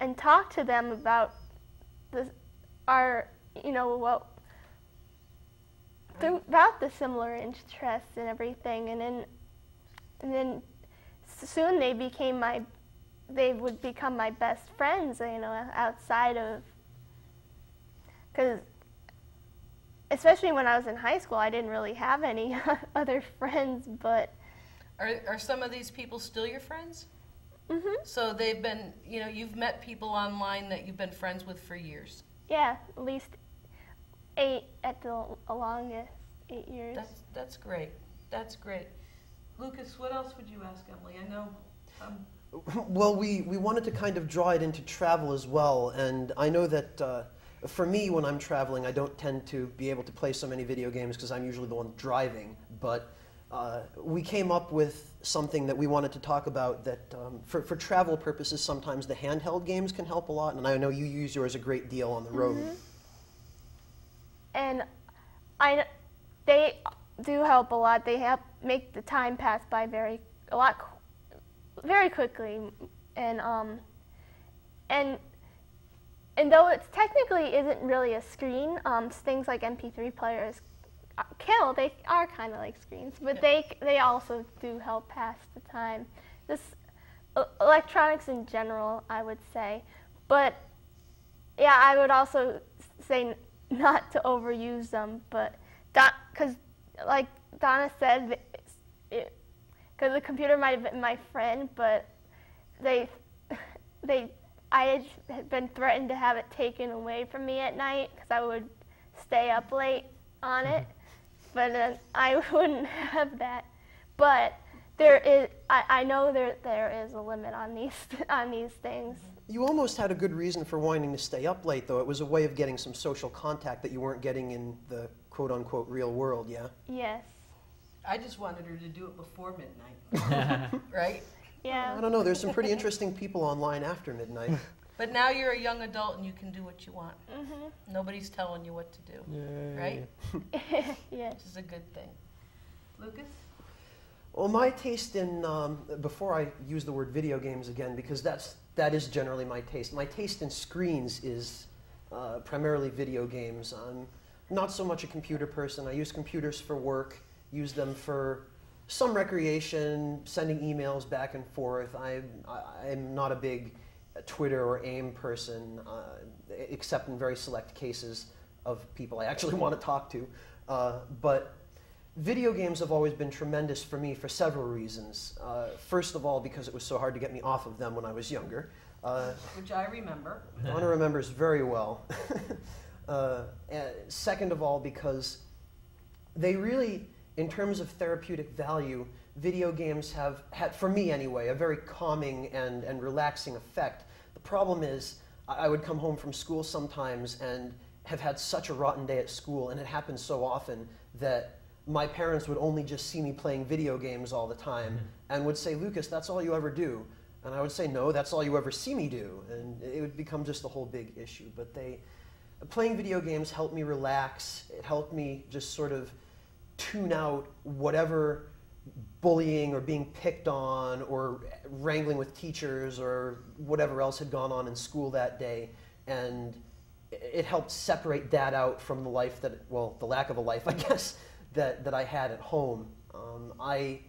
and talk to them about our, what, about the similar interests and everything, and then soon they would become my best friends, outside of, because especially when I was in high school, I didn't really have any other friends, but. Are some of these people still your friends? Mm-hmm. So they've been, you've met people online that you've been friends with for years. Yeah, at least 8 at the longest, 8 years. That's great. That's great. Lucas, what else would you ask Emily? I know. Well, we wanted to kind of draw it into travel as well, and I know that for me, when I'm traveling, I don't tend to be able to play so many video games because I'm usually the one driving, but we came up with something that we wanted to talk about that for travel purposes, sometimes the handheld games can help a lot, and I know you use yours a great deal on the road. Mm-hmm. And they do help a lot. They help make the time pass by very quickly, and though it technically isn't really a screen, things like MP3 players they are kind of like screens, but they also do help pass the time. This electronics in general, I would say, but yeah, I would also say not to overuse them, but because like Donna said, because the computer might have been my friend, but I had been threatened to have it taken away from me at night because I would stay up late on it. But I wouldn't have that. But I know there is a limit on these things. You almost had a good reason for wanting to stay up late, though. It was a way of getting some social contact that you weren't getting in the quote-unquote real world, yeah? Yes. I just wanted her to do it before midnight, right? Yeah. I don't know. There's some pretty interesting people online after midnight. But now you're a young adult and you can do what you want. Mm-hmm. Nobody's telling you what to do, right? Yes. Which is a good thing. Lucas? Well, my taste in, before I use the word video games again, because that is generally my taste in screens is primarily video games. I'm not so much a computer person. I use computers for work, use them for some recreation, sending emails back and forth. I'm not a big Twitter or AIM person, except in very select cases of people I actually want to talk to. But video games have always been tremendous for me for several reasons. First of all, because it was so hard to get me off of them when I was younger. Which I remember. Donna remembers very well. Second of all, because they really, in terms of therapeutic value, video games have had, for me anyway, a very calming and relaxing effect. The problem is, I would come home from school sometimes and have had such a rotten day at school, and it happens so often that my parents would only just see me playing video games all the time and would say, "Lucas, that's all you ever do." And I would say, "No, that's all you ever see me do." And it would become just a whole big issue. But playing video games helped me relax. It helped me just sort of tune out whatever bullying or being picked on or wrangling with teachers or whatever else had gone on in school that day. And it helped separate that out from the life that, well, the lack of a life, I guess, that I had at home. I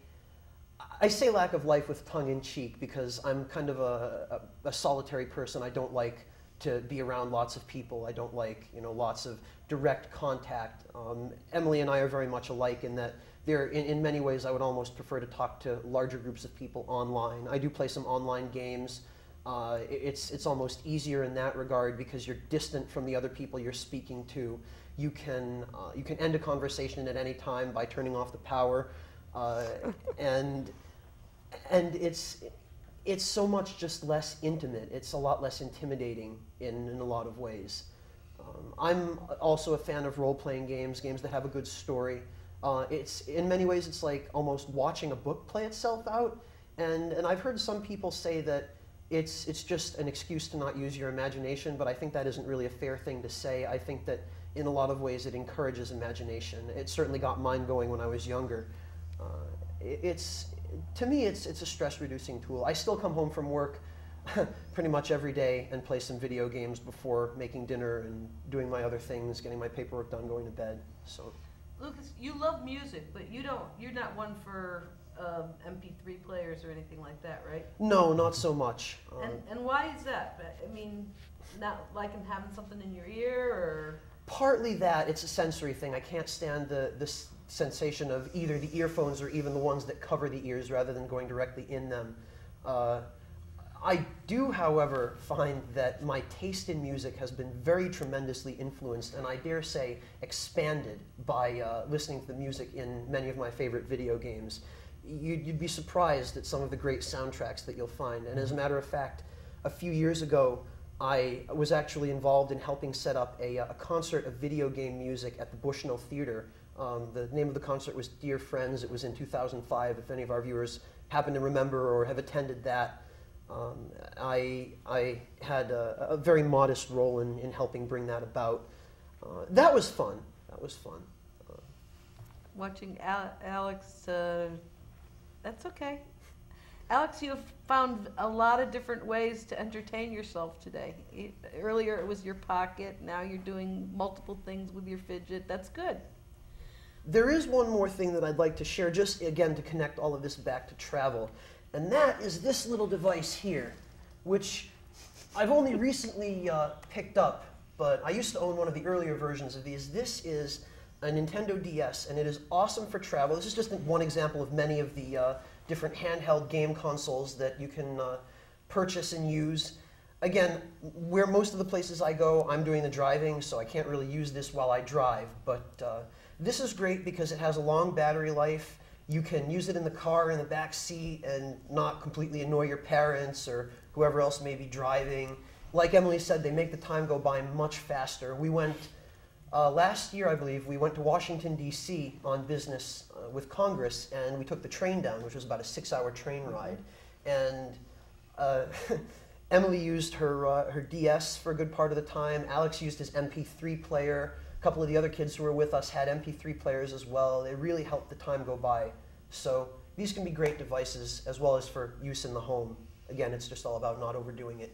say lack of life with tongue-in-cheek because I'm kind of a solitary person. I don't like to be around lots of people. I don't like, lots of direct contact. Emily and I are very much alike in that in many ways I would almost prefer to talk to larger groups of people online. I do play some online games. It's almost easier in that regard because you're distant from the other people you're speaking to. You can end a conversation at any time by turning off the power, and it's so much just less intimate. It's a lot less intimidating in a lot of ways. I'm also a fan of role-playing games that have a good story. In many ways it's like almost watching a book play itself out, and I've heard some people say that it's just an excuse to not use your imagination, but I think that isn't really a fair thing to say. I think that in a lot of ways it encourages imagination. It certainly got mine going when I was younger. To me, it's a stress-reducing tool. I still come home from work pretty much every day and play some video games before making dinner and doing my other things, getting my paperwork done, going to bed. So, Lucas, you love music, but you're not one for MP3 players or anything like that, right? no, not so much. And why is that? I mean, not liking having something in your ear, or? Partly that, it's a sensory thing. I can't stand the sensation of either the earphones or even the ones that cover the ears rather than going directly in them. I do, however, find that my taste in music has been very tremendously influenced, and I dare say expanded by listening to the music in many of my favorite video games. You'd be surprised at some of the great soundtracks that you'll find. And as a matter of fact, a few years ago, I was actually involved in helping set up a concert of video game music at the Bushnell Theater. The name of the concert was Dear Friends. It was in 2005, if any of our viewers happen to remember or have attended that. I had a very modest role in helping bring that about. That was fun. That was fun. Watching Alex, that's okay. Alex, you have found a lot of different ways to entertain yourself today. Earlier it was your pocket, now you're doing multiple things with your fidget. That's good. There is one more thing that I'd like to share, just again to connect all of this back to travel. And that is this little device here, which I've only recently picked up, but I used to own one of the earlier versions of these. This is a Nintendo DS, and it is awesome for travel. This is just one example of many of the different handheld game consoles that you can purchase and use. Again, where most of the places I go, I'm doing the driving, so I can't really use this while I drive, but this is great because it has a long battery life. You can use it in the car in the back seat and not completely annoy your parents or whoever else may be driving. Like Emily said, they make the time go by much faster. We went, last year I believe, we went to Washington, D.C. on business with Congress, and we took the train down, which was about a 6-hour train ride. And Emily used her DS for a good part of the time. Alex used his MP3 player. A couple of the other kids who were with us had MP3 players as well. They really helped the time go by. So these can be great devices as well as for use in the home. Again, it's just all about not overdoing it.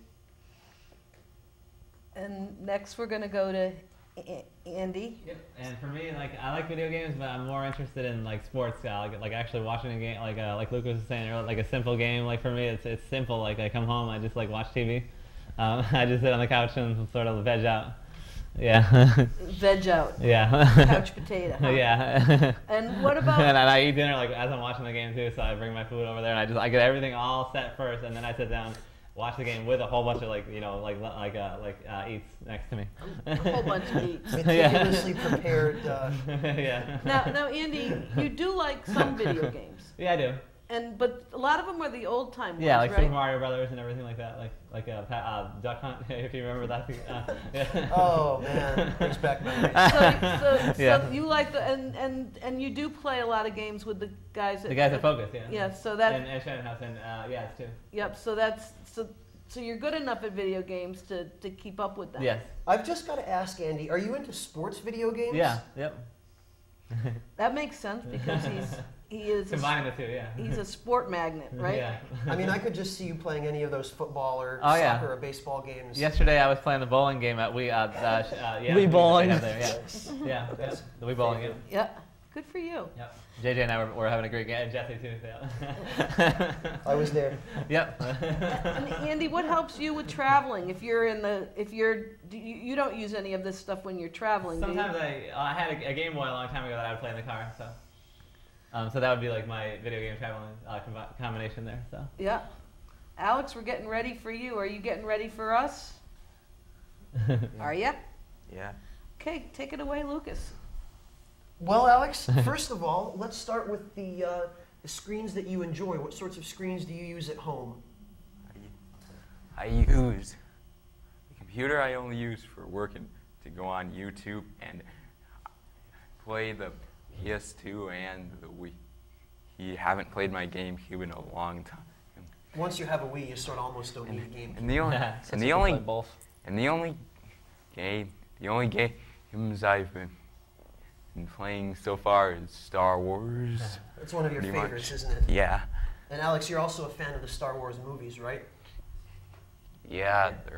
And next we're going to go to Andy. Yep. And for me, I like video games, but I'm more interested in sports. Like actually watching a game, like Lucas was saying earlier, like a simple game. Like for me, it's simple. Like I come home, I just watch TV. I just sit on the couch and sort of veg out. Yeah. Veg out. Yeah. Couch potato. Huh? Yeah. And what about? And I eat dinner as I'm watching the game too. So I bring my food over there, and I get everything all set first, and then I sit down, watch the game with a whole bunch of eats next to me. A whole bunch of eats. Meticulously prepared. Yeah. Now, Andy, you do like some video games. Yeah, I do. But a lot of them are the old time ones, yeah, like right? Super Mario Brothers and everything like that, Duck Hunt, if you remember that. Yeah. Oh man, brings back memories. So you like and you do play a lot of games with the guys. The guys at Focus, yeah. Yeah, so that. And Shannon House and it's too. Yep. So you're good enough at video games to keep up with them. Yes. I've just got to ask Andy, are you into sports video games? Yeah. Yep. That makes sense because he is combining the two, yeah. He's a sport magnet, right? Yeah. I mean, I could just see you playing any of those football or Oh, yeah. soccer or baseball games. Yesterday I was playing the bowling game at Wii Bowling. There, yeah. The Wii Bowling game. Yeah. Good for you. Yep. JJ and I were having a great game, and Jesse too. Yeah. I was there. Yep. And Andy, what helps you with traveling? You don't use any of this stuff when you're traveling. Sometimes do you? I had a Game Boy a long time ago that I would play in the car, so. So that would be like my video game traveling combination there. So. Yeah. Alex, we're getting ready for you. Are you getting ready for us? Are you? Yeah. Okay, take it away, Lucas. Well, Alex, first of all, let's start with the screens that you enjoy. What sorts of screens do you use at home? I use the computer. I only use for working to go on YouTube and play the PS2 and the Wii. You haven't played my GameCube in a long time. Once you have a Wii, you sort of almost don't need a GameCube. And the only games I've been playing so far is Star Wars. It's one of your Pretty favorites, much. isn't it? Yeah. And Alex, you're also a fan of the Star Wars movies, right? Yeah, they're